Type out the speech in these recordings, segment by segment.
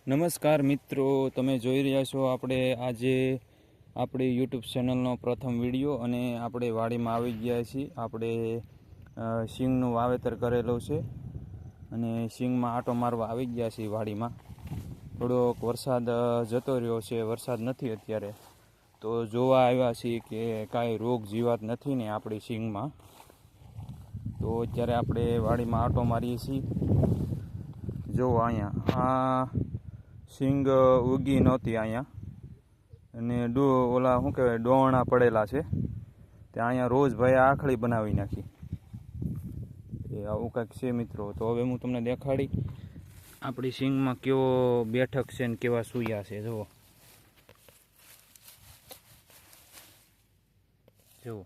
નમસ્કાર મિત્રો, તમે જોઈ રહ્યા છો આપણે આજે આપણી યુટ્યુબ ચેનલનો પ્રથમ વિડીયો અને આપણે વાડીમાં આવી ગયા છીએ। આપણે સિંગનું વાવેતર કરેલું છે અને સિંગમાં આંટો મારવા આવી ગયા છીએ વાડીમાં। થોડોક વરસાદ જતો રહ્યો છે, વરસાદ નથી અત્યારે, તો જોવા આવ્યા છીએ કે કાંઈ રોગ જીવાત નથી ને આપણી સિંગમાં। તો અત્યારે આપણે વાડીમાં આંટો મારીએ છીએ। જો અહીંયા સિંગ ઉગી નહોતી અહીંયા, અને ઓલા શું કહેવાય ડોણા પડેલા છે, ત્યાં અહીંયા રોજ ભાઈ આખડી બનાવી નાખી। એ આવું કંઈક છે મિત્રો। તો હવે હું તમને દેખાડી આપણી સિંગમાં કેવો બેઠક છે ને કેવા સૂયા છે। જુઓ જુઓ,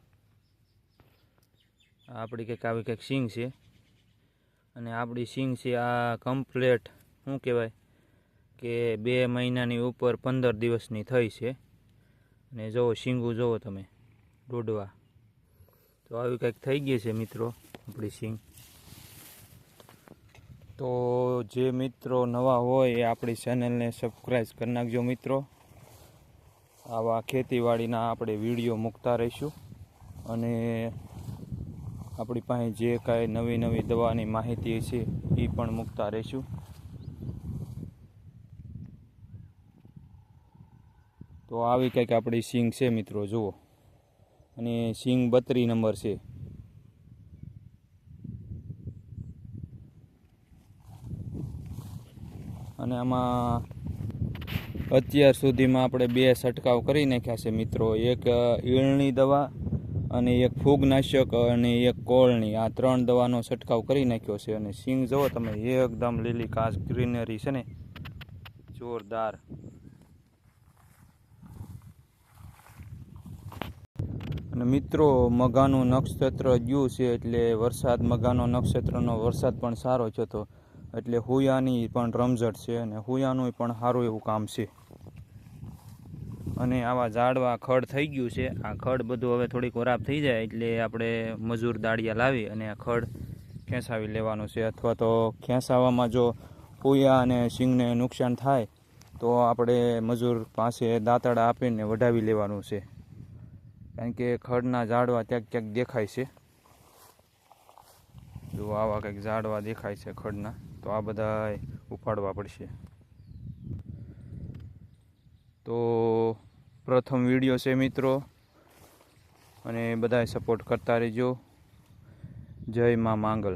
આપણી કંઈક આવી કંઈક સિંગ છે, અને આપણી સિંગ છે આ કમ્પ્લેટ શું કહેવાય કે 2 મહિનાની ઉપર 15 દિવસની થઈ છે। અને જુઓ સિંગું જુઓ તમે દોડવા, તો આવી કંઈક થઈ ગઈ છે મિત્રો આપણી સિંગ। તો જે મિત્રો નવા હોય એ આપણી ચેનલને સબસ્ક્રાઈબ કરી નાખજો મિત્રો। આવા ખેતીવાડીના આપણે વિડીયો મૂકતા રહીશું, અને આપણી પાસે જે કાંઈ નવી નવી દવાની માહિતી છે એ પણ મૂકતા રહીશું। તો આવી કંઈક આપણી સિંગ છે મિત્રો જુઓ, અને સિંગ 32 નંબર છે। અને આમાં અત્યાર સુધીમાં આપણે 2 છંટકાવ કરી નાખ્યા છે મિત્રો। એક ઈયળની દવા અને એક ફૂગનાશક અને એક કોળની, આ 3 દવાનો છંટકાવ કરી નાખ્યો છે। અને સિંગ જુઓ તમે એકદમ લીલી કાચ ગ્રીનરી છે ને, જોરદાર। અને મિત્રો મઘાનું નક્ષત્ર ગયું છે, એટલે વરસાદ મઘાનો નક્ષત્રનો વરસાદ પણ સારો છે, તો એટલે હુયાની પણ રમઝટ છે, અને હુયાનું પણ સારું એવું કામ છે। અને આવા ઝાડવા ખડ થઈ ગયું છે, આ ખડ બધું હવે થોડીક વરાપ થઈ જાય એટલે આપણે મજૂર દાળિયા લાવી અને આ ખડ ખેંચાવી લેવાનું છે। અથવા તો ખેંચાવામાં જો હુયા અને સિંગને નુકસાન થાય તો આપણે મજૂર પાસે દાંતડા આપીને વઢાવી લેવાનું છે, કારણ કે ખડના ઝાડવા ક્યાંક ક્યાંક દેખાય છે। જો આવા કંઈક ઝાડવા દેખાય છે ખડના, તો આ બધા ઉપાડવા પડશે। તો પ્રથમ વિડીયો છે મિત્રો, અને બધાએ સપોર્ટ કરતા રહેજો। જય મા માંગલ।